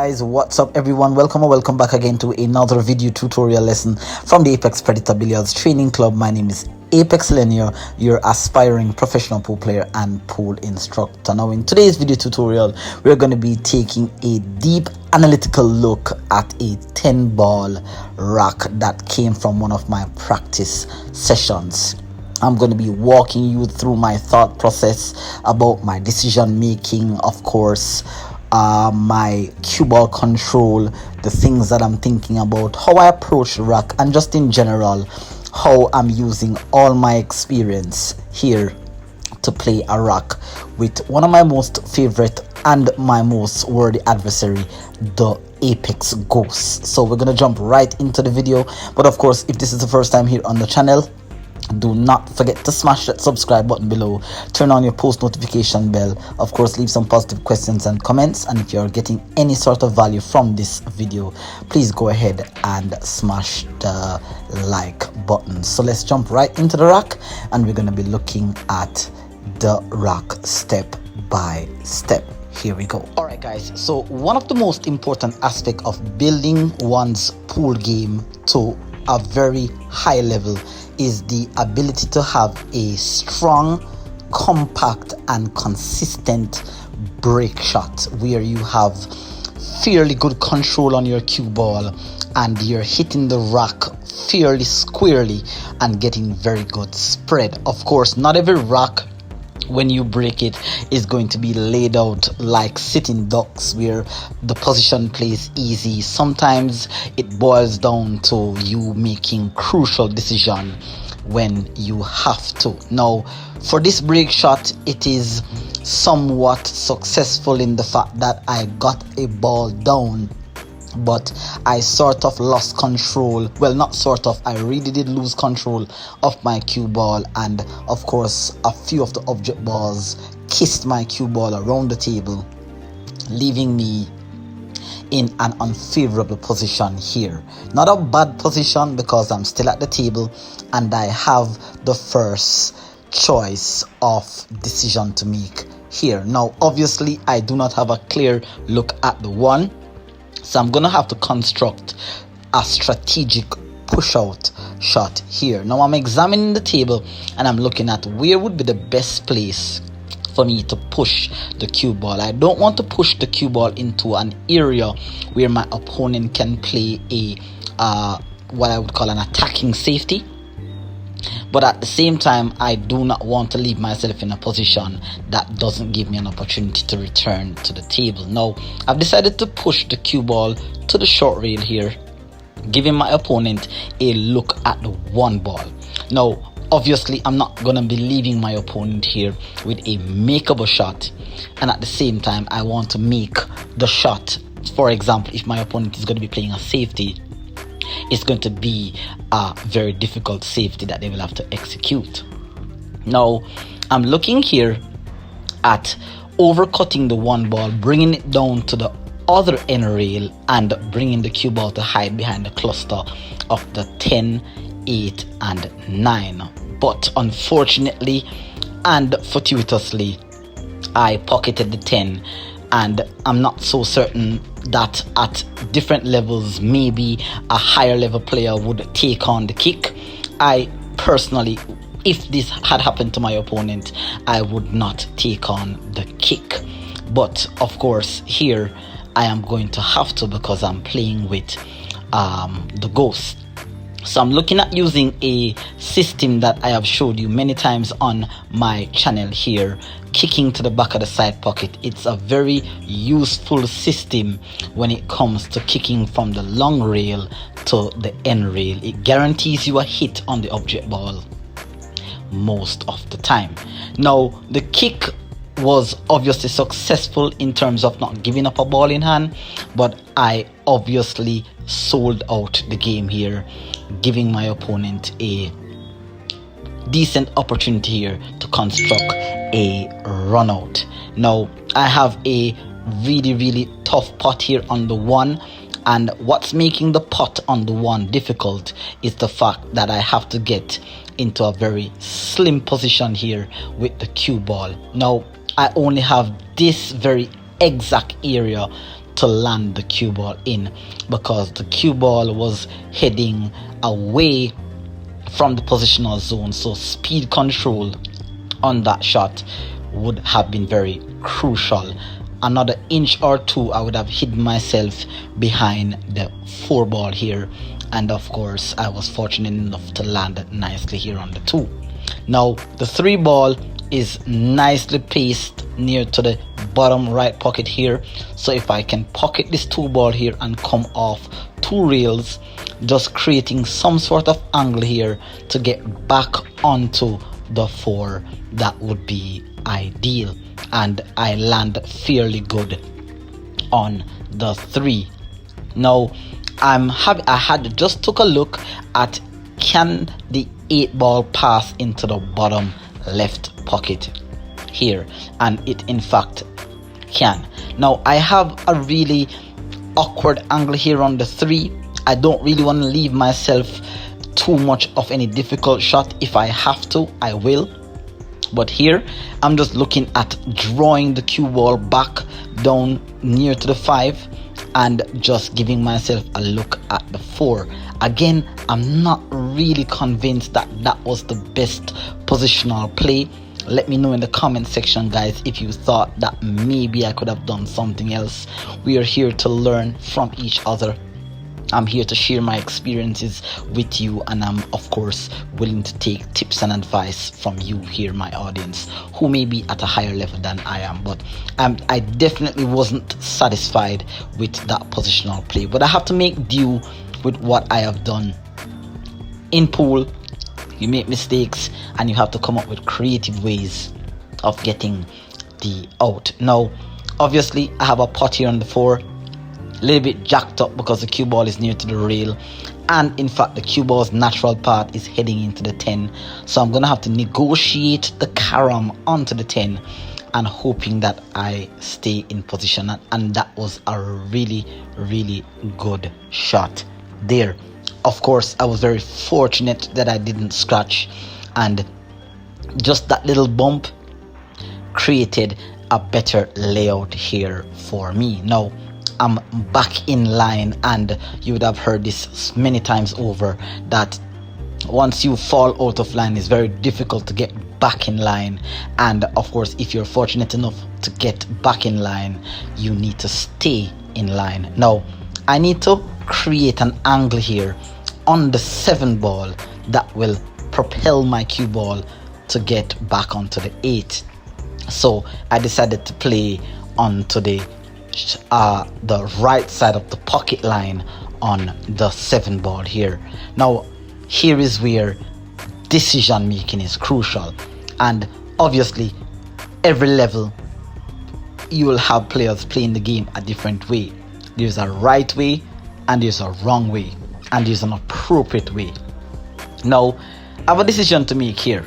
guys, what's up everyone? Welcome or welcome back again to another video tutorial lesson from the Apex Predator Billiards Training Club. My name is Apex Linear, your aspiring professional pool player and pool instructor. Now in today's video tutorial, we're going to be taking a deep analytical look at a 10-ball rack that came from one of my practice sessions. I'm going to be walking you through my thought process about my decision making, of course, my cue ball control, the things that I'm thinking about, how I approach the rack, and just in general how I'm using all my experience here to play a rack with one of my most favorite and my most worthy adversary, the Apex Ghost. So we're gonna jump right into the video, but of course, if this is the first time here on the channel, do not forget to smash that subscribe button below, turn on your post notification bell, of course leave some positive questions and comments, and if you're getting any sort of value from this video, please go ahead and smash the like button. So let's jump right into the rack, and we're going to be looking at the rack step by step. Here we go. All right guys, so one of the most important aspects of building one's pool game to a very high level is the ability to have a strong, compact and consistent break shot where you have fairly good control on your cue ball and you're hitting the rack fairly squarely and getting very good spread. Of course, not every rack when you break it is going to be laid out like sitting ducks where the position plays easy. Sometimes it boils down to you making crucial decision when you have to. Now for this break shot, it is somewhat successful in the fact that I got a ball down, but I sort of lost control. Well, not sort of, I really did lose control of my cue ball, and of course a few of the object balls kissed my cue ball around the table, leaving me in an unfavorable position here. Not a bad position because I'm still at the table and I have the first choice of decision to make here. Now obviously I do not have a clear look at the one, so I'm gonna have to construct a strategic push out shot here. Now I'm examining the table and I'm looking at where would be the best place for me to push the cue ball. I don't want to push the cue ball into an area where my opponent can play a what I would call an attacking safety, but at the same time I do not want to leave myself in a position that doesn't give me an opportunity to return to the table. Now I've decided to push the cue ball to the short rail here, giving my opponent a look at the one ball. Now obviously I'm not gonna be leaving my opponent here with a makeable shot, and at the same time I want to make the shot. For example, if my opponent is going to be playing a safety, it's going to be a very difficult safety that they will have to execute. Now I'm looking here at overcutting the one ball, bringing it down to the other end rail and bringing the cue ball to hide behind the cluster of the 10, 8 and 9. But unfortunately and fortuitously I pocketed the 10, and I'm not so certain that at different levels maybe a higher level player would take on the kick. I personally, if this had happened to my opponent, I would not take on the kick, but of course here I am going to have to because I'm playing with the Ghost. So I'm looking at using a system that I have showed you many times on my channel here, kicking to the back of the side pocket. It's a very useful system when it comes to kicking from the long rail to the end rail. It guarantees you a hit on the object ball most of the time. Now the kick was obviously successful in terms of not giving up a ball in hand, but I obviously sold out the game here, giving my opponent a decent opportunity here to construct a run out. Now I have a really tough pot here on the one, and what's making the pot on the one difficult is the fact that I have to get into a very slim position here with the cue ball. Now I only have this very exact area to land the cue ball in, because the cue ball was heading away from the positional zone, so speed control on that shot would have been very crucial. Another inch or two, I would have hidden myself behind the 4 ball here, and of course I was fortunate enough to land nicely here on the 2. Now the 3 ball is nicely placed near to the bottom right pocket here, so if I can pocket this 2 ball here and come off 2 rails, just creating some sort of angle here to get back onto the 4, that would be ideal, and I land fairly good on the 3. Now I had just took a look at, can the 8 ball pass into the bottom left pocket here, and it in fact can. Now I have a really awkward angle here on the 3. I don't really want to leave myself too much of any difficult shot. If I have to, I will, but here I'm just looking at drawing the cue ball back down near to the 5 and just giving myself a look at the 4. Again, I'm not really convinced that that was the best positional play. Let me know in the comment section, guys, if you thought that maybe I could have done something else. We are here to learn from each other. I'm here to share my experiences with you, and I'm of course willing to take tips and advice from you here, my audience, who may be at a higher level than I am. But I definitely wasn't satisfied with that positional play, but I have to make do with what I have done. In pool, you make mistakes and you have to come up with creative ways of getting the out. Now obviously I have a pot here on the 4, a little bit jacked up because the cue ball is near to the rail, and in fact the cue ball's natural path is heading into the 10, so I'm gonna have to negotiate the carom onto the 10 and hoping that I stay in position, and that was a really good shot there. Of course I was very fortunate that I didn't scratch, and just that little bump created a better layout here for me. Now I'm back in line, and you would have heard this many times over, that once you fall out of line it's very difficult to get back in line, and of course if you're fortunate enough to get back in line, you need to stay in line. Now I need to create an angle here on the 7 ball that will propel my cue ball to get back onto the 8, so I decided to play onto the right side of the pocket line on the 7 ball here. Now here is where decision making is crucial, and obviously every level you will have players playing the game a different way. There's a right way and there's a wrong way, and there's an appropriate way. Now I have a decision to make here,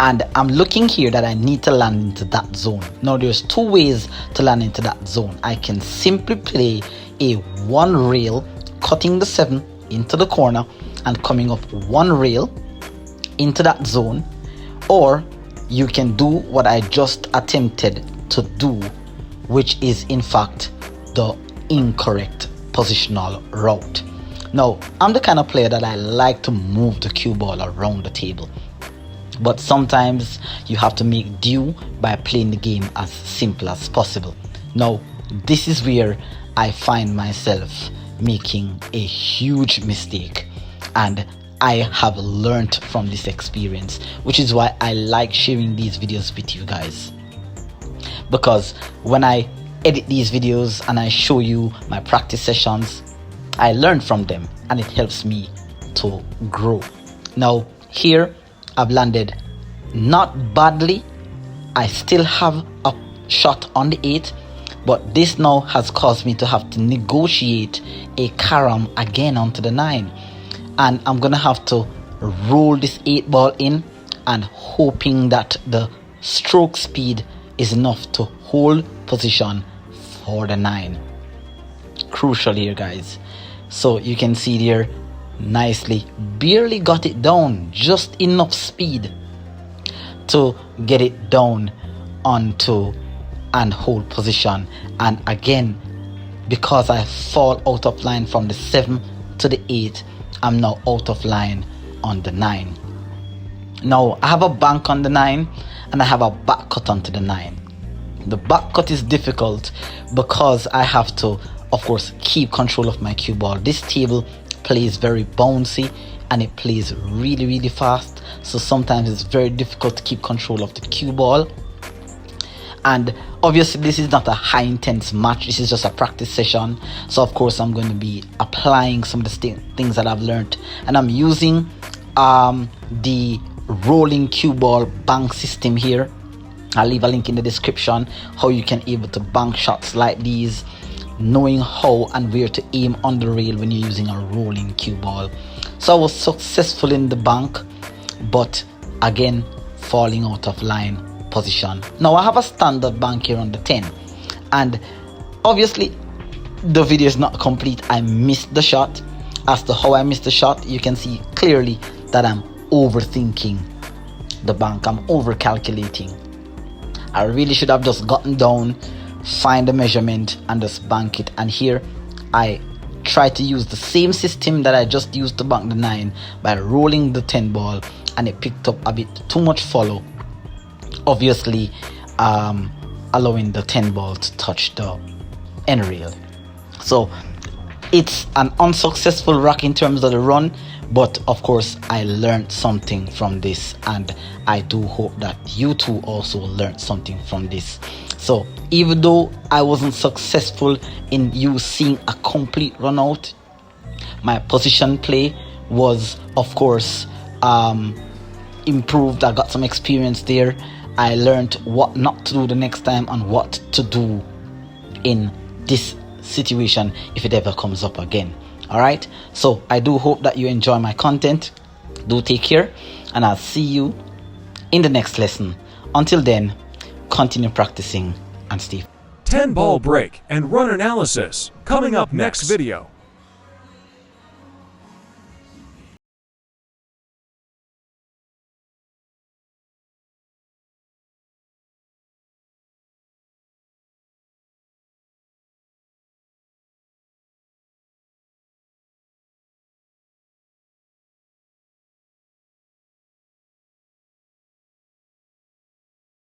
and I'm looking here that I need to land into that zone. Now there's 2 ways to land into that zone. I can simply play a 1 rail, cutting the 7 into the corner and coming up 1 rail into that zone, or you can do what I just attempted to do, which is in fact the incorrect positional route. Now I'm the kind of player that I like to move the cue ball around the table, but sometimes you have to make do by playing the game as simple as possible. Now this is where I find myself making a huge mistake, and I have learned from this experience, which is why I like sharing these videos with you guys, because when I edit these videos and I show you my practice sessions, I learn from them and it helps me to grow. Now here I've landed not badly. I still have a shot on the 8, but this now has caused me to have to negotiate a carom again onto the 9, and I'm gonna have to roll this 8 ball in and hoping that the stroke speed is enough to hold position for the 9. Crucial here, guys. So you can see there, nicely, barely got it down, just enough speed to get it down onto and hold position, and again because I fall out of line from the 7 to the 8, I'm now out of line on the 9. Now I have a bank on the 9 and I have a back cut onto the 9. The back cut is difficult because I have to, of course, keep control of my cue ball. This table plays very bouncy and it plays really fast, so sometimes it's very difficult to keep control of the cue ball. And obviously this is not a high intense match, this is just a practice session, so of course I'm going to be applying some of the things that I've learned, and I'm using the rolling cue ball bank system here. I'll leave a link in the description how you can able to bank shots like these, knowing how and where to aim on the rail when you're using a rolling cue ball. So I was successful in the bank, but again falling out of line position. Now I have a standard bank here on the 10, and obviously the video is not complete. I missed the shot. As to how I missed the shot, you can see clearly that I'm overthinking the bank, I'm over calculating. I really should have just gotten down, find the measurement and just bank it. And here I try to use the same system that I just used to bank the 9 by rolling the 10 ball, and it picked up a bit too much follow, obviously allowing the 10 ball to touch the end rail. So it's an unsuccessful rack in terms of the run, but of course I learned something from this, and I do hope that you too also learned something from this. So even though I wasn't successful in you seeing a complete run out, my position play was of course improved. I got some experience there. I learned what not to do the next time and what to do in this situation if it ever comes up again. All right, so I do hope that you enjoy my content. Do take care, and I'll see you in the next lesson. Until then, continue practicing and stay. 10 ball break and run analysis coming up next video.